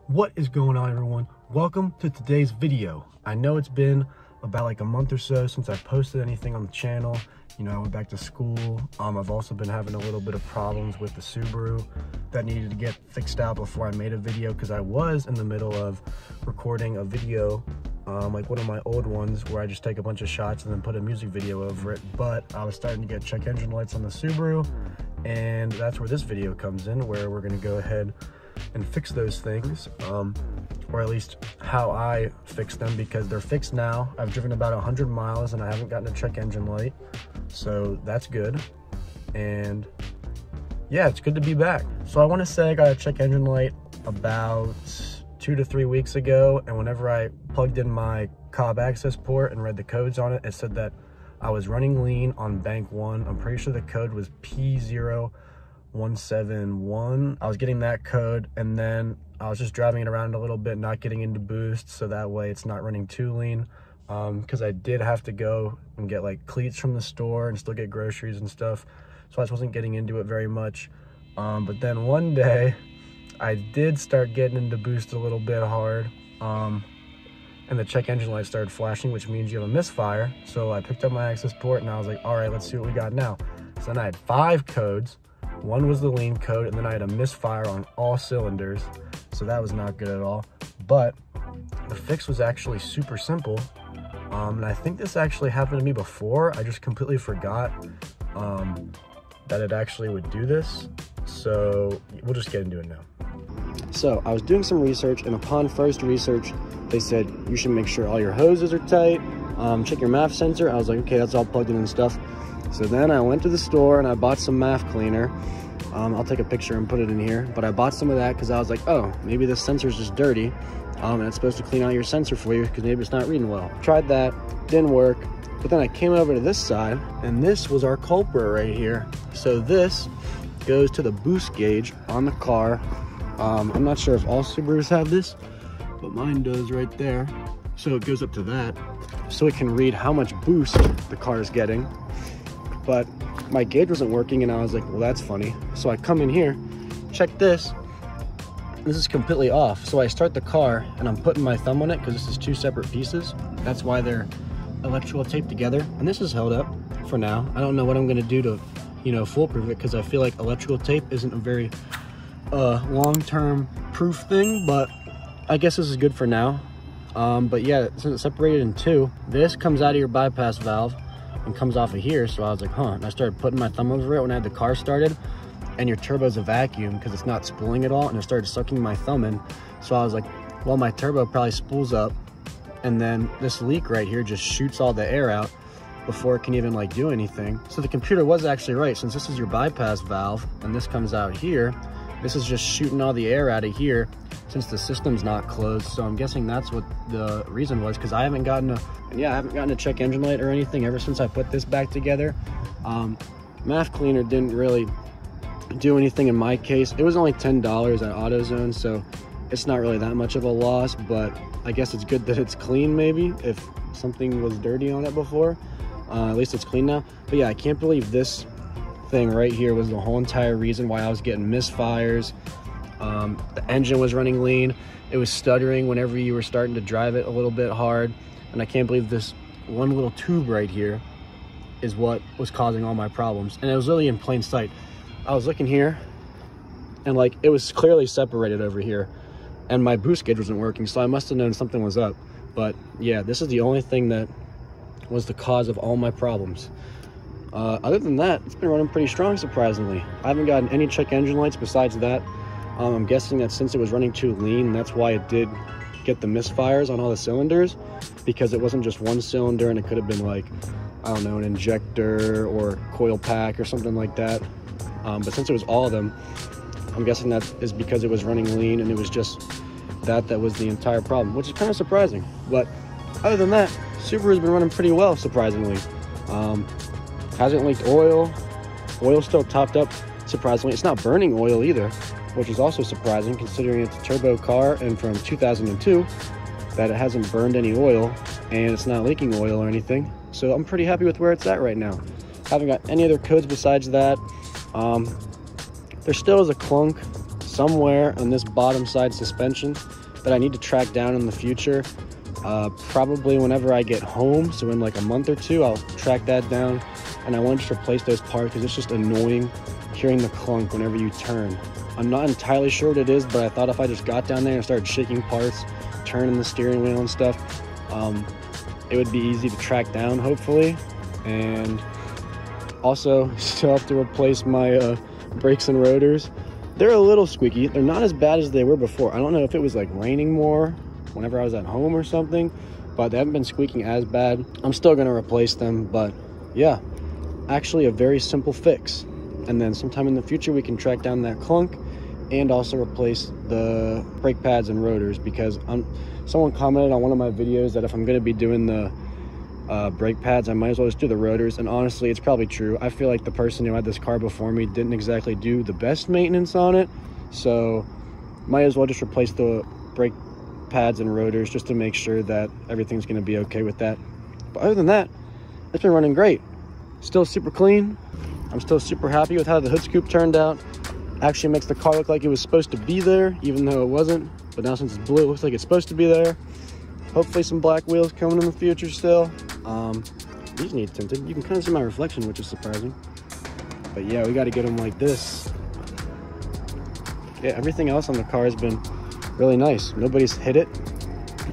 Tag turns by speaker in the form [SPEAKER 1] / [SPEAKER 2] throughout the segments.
[SPEAKER 1] What is going on, everyone? Welcome to today's video. I know it's been about like a month or so since I posted anything on the channel. You know, I went back to school. I've also been having a little bit of problems with the Subaru that needed to get fixed out before I made a video, because I was in the middle of recording a video, like one of my old ones where I just take a bunch of shots and then put a music video over it. But I was starting to get check engine lights on the Subaru, and that's where this video comes in, where we're gonna go ahead and fix those things, or at least how I fix them, because they're fixed now. I've driven about 100 miles and I haven't gotten a check engine light, so that's good. And yeah, it's good to be back. So I want to say I got a check engine light about 2 to 3 weeks ago, and whenever I plugged in my Cobb access port and read the codes on it, it said that I was running lean on bank 1. I'm pretty sure the code was P0171. I was getting that code, and then I was just driving it around a little bit, not getting into boost, so that way it's not running too lean, because I did have to go and get like cleats from the store and still get groceries and stuff, so I just wasn't getting into it very much. But then one day I did start getting into boost a little bit hard, and the check engine light started flashing, which means you have a misfire. So I picked up my access port and I was like, all right, let's see what we got now. So then I had 5 codes. One was the lean code, and then I had a misfire on all cylinders, so that was not good at all. But the fix was actually super simple, and I think this actually happened to me before. I just completely forgot that it actually would do this, so we'll just get into it now. So I was doing some research, and upon first research, they said you should make sure all your hoses are tight, check your MAF sensor. I was like, okay, that's all plugged in and stuff. So then I went to the store and I bought some MAF cleaner. I'll take a picture and put it in here, but I bought some of that because I was like, oh, maybe this sensor is just dirty, and it's supposed to clean out your sensor for you because maybe it's not reading well. Tried that, didn't work, but then I came over to this side, and this was our culprit right here. So this goes to the boost gauge on the car. I'm not sure if all Subarus have this, but mine does right there. So it goes up to that, so it can read how much boost the car is getting. But my gauge wasn't working, and I was like, well, that's funny. So I come in here, check this. This is completely off. So I start the car and I'm putting my thumb on it because this is 2 separate pieces. That's why they're electrical taped together. And this is held up for now. I don't know what I'm gonna do to, you know, foolproof it, because I feel like electrical tape isn't a very long-term proof thing, but I guess this is good for now. But yeah, since it's separated in 2, this comes out of your bypass valve and comes off of here. So I was like, huh, and I started putting my thumb over it when I had the car started, and your turbo's a vacuum because it's not spooling at all, and it started sucking my thumb in. So I was like, well, my turbo probably spools up, and then this leak right here just shoots all the air out before it can even like do anything. So the computer was actually right. Since this is your bypass valve and this comes out here, this is just shooting all the air out of here since the system's not closed. So I'm guessing that's what the reason was, because I haven't gotten a check engine light or anything ever since I put this back together. MAF cleaner didn't really do anything in my case. It was only $10 at AutoZone, so it's not really that much of a loss, but I guess it's good that it's clean. Maybe if something was dirty on it before, at least it's clean now. But yeah, I can't believe this thing right here was the whole entire reason why I was getting misfires. The engine was running lean. It was stuttering whenever you were starting to drive it a little bit hard, and I can't believe this one little tube right here is what was causing all my problems. And it was really in plain sight. I was looking here, and like it was clearly separated over here, and my boost gauge wasn't working, so I must have known something was up. But yeah, this is the only thing that was the cause of all my problems. Other than that, it's been running pretty strong, surprisingly. I haven't gotten any check engine lights besides that. I'm guessing that since it was running too lean, that's why it did get the misfires on all the cylinders, because it wasn't just one cylinder, and it could have been like, I don't know, an injector or coil pack or something like that. But since it was all of them, I'm guessing that is because it was running lean, and it was just that was the entire problem, which is kind of surprising. But other than that, Subaru's been running pretty well, surprisingly. Hasn't leaked oil. Oil's still topped up, surprisingly. It's not burning oil either, which is also surprising considering it's a turbo car and from 2002, that it hasn't burned any oil and it's not leaking oil or anything. So I'm pretty happy with where it's at right now. Haven't got any other codes besides that. There still is a clunk somewhere on this bottom side suspension that I need to track down in the future. Probably whenever I get home, so in like a month or two, I'll track that down. And I want to just replace those parts because it's just annoying hearing the clunk whenever you turn. I'm not entirely sure what it is, but I thought if I just got down there and started shaking parts, turning the steering wheel and stuff, it would be easy to track down, hopefully. And also, still have to replace my brakes and rotors. They're a little squeaky. They're not as bad as they were before. I don't know if it was like raining more whenever I was at home or something, but they haven't been squeaking as bad. I'm still gonna replace them, but yeah, actually a very simple fix. And then sometime in the future, we can track down that clunk and also replace the brake pads and rotors, because someone commented on one of my videos that if I'm gonna be doing the brake pads, I might as well just do the rotors. And honestly, it's probably true. I feel like the person who had this car before me didn't exactly do the best maintenance on it, so might as well just replace the brake pads and rotors just to make sure that everything's going to be okay with that. But other than that, it's been running great. Still super clean. I'm still super happy with how the hood scoop turned out. Actually makes the car look like it was supposed to be there, even though it wasn't. But now since it's blue, it looks like it's supposed to be there. Hopefully some black wheels coming in the future still. These need tinted. You can kind of see my reflection, which is surprising. But yeah, we got to get them like this. Yeah, everything else on the car has been really nice. Nobody's hit it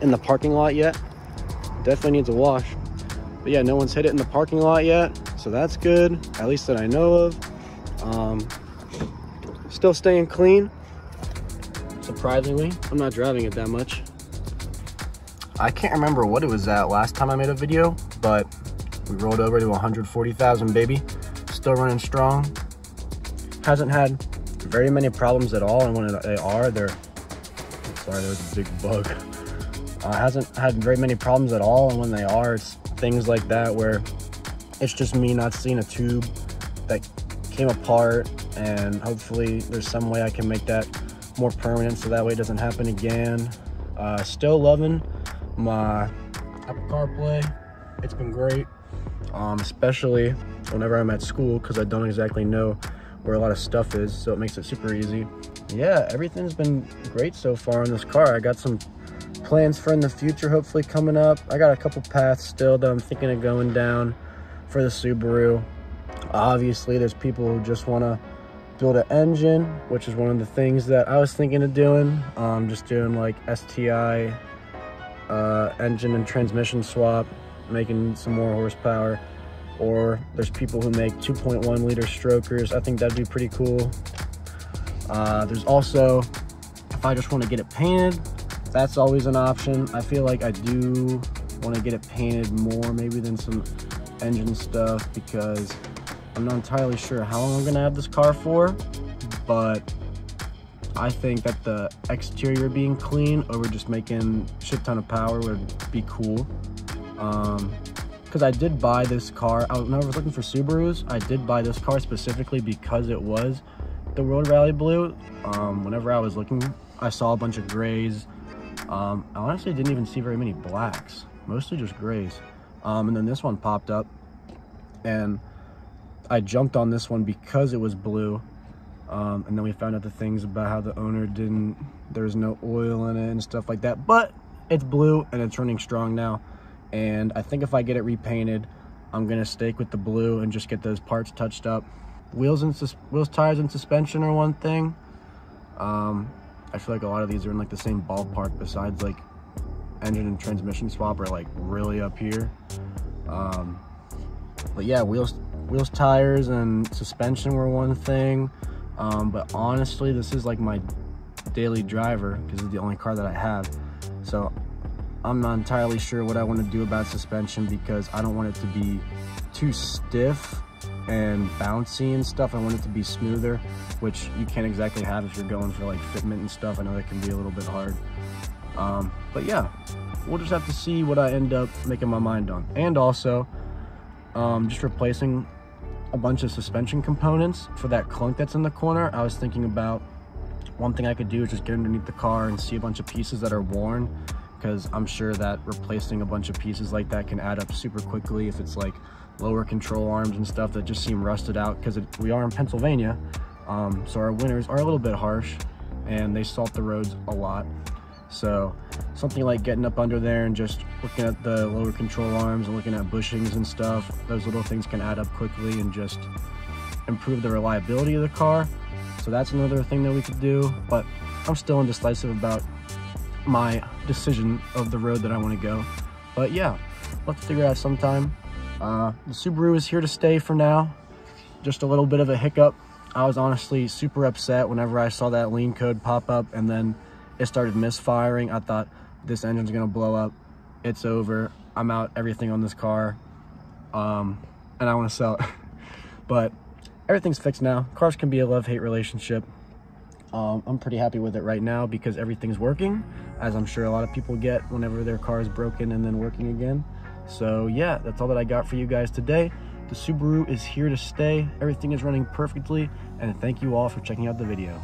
[SPEAKER 1] in the parking lot yet. Definitely needs a wash. But yeah, no one's hit it in the parking lot yet, so that's good, at least that I know of. Still staying clean, surprisingly. I'm not driving it that much. I can't remember what it was at last time I made a video, but we rolled over to 140,000, baby. Still running strong. Hasn't had very many problems at all, and when they are, sorry, there's a big bug. Hasn't had very many problems at all, and when they are, it's things like that where it's just me not seeing a tube that came apart, and hopefully there's some way I can make that more permanent so that way it doesn't happen again. Still loving my Apple CarPlay. It's been great, especially whenever I'm at school, because I don't exactly know where a lot of stuff is, so it makes it super easy. Yeah, everything's been great so far on this car. I got some plans for in the future hopefully coming up. I got a couple paths still that I'm thinking of going down for the Subaru. Obviously there's people who just want to build an engine, which is one of the things that I was thinking of doing. Just doing like STI engine and transmission swap, making some more horsepower. Or there's people who make 2.1 liter strokers. I think that'd be pretty cool. There's also, if I just want to get it painted, that's always an option. I feel like I do want to get it painted more maybe than some engine stuff, because I'm not entirely sure how long I'm gonna have this car for, but I think that the exterior being clean over just making a shit ton of power would be cool. Because I did buy this car, when I was looking for Subarus, I did buy this car specifically because it was the World Rally Blue. Whenever I was looking, I saw a bunch of grays. I honestly didn't even see very many blacks, mostly just grays. And then this one popped up, and I jumped on this one because it was blue. And then we found out the things about how the owner there's no oil in it and stuff like that, but it's blue and it's running strong now. And I think if I get it repainted, I'm gonna stake with the blue and just get those parts touched up. Wheels, tires, and suspension are one thing. I feel like a lot of these are in like the same ballpark, besides like engine and transmission swap are like really up here. But yeah, wheels, tires, and suspension were one thing. But honestly, this is like my daily driver because it's the only car that I have. So I'm not entirely sure what I want to do about suspension, because I don't want it to be too stiff and bouncy and stuff. I want it to be smoother, which you can't exactly have if you're going for like fitment and stuff. I know that can be a little bit hard. But yeah, we'll just have to see what I end up making my mind on. And also, just replacing a bunch of suspension components for that clunk that's in the corner. I was thinking about, one thing I could do is just get underneath the car and see a bunch of pieces that are worn, because I'm sure that replacing a bunch of pieces like that can add up super quickly if it's like lower control arms and stuff that just seem rusted out, because we are in Pennsylvania, so our winters are a little bit harsh. and they salt the roads a lot. So something like getting up under there and just looking at the lower control arms and looking at bushings and stuff, those little things can add up quickly and just improve the reliability of the car. So that's another thing that we could do, but I'm still indecisive about my decision of the road that I want to go. But yeah, we'll have to figure it out sometime. The Subaru is here to stay for now. Just a little bit of a hiccup. I was honestly super upset whenever I saw that lean code pop up and then it started misfiring. I thought this engine's gonna blow up. It's over. I'm out everything on this car. And I want to sell it. But everything's fixed now. Cars can be a love-hate relationship. I'm pretty happy with it right now because everything's working, as I'm sure a lot of people get whenever their car is broken and then working again. So yeah, that's all that I got for you guys today. The Subaru is here to stay. Everything is running perfectly, and thank you all for checking out the video.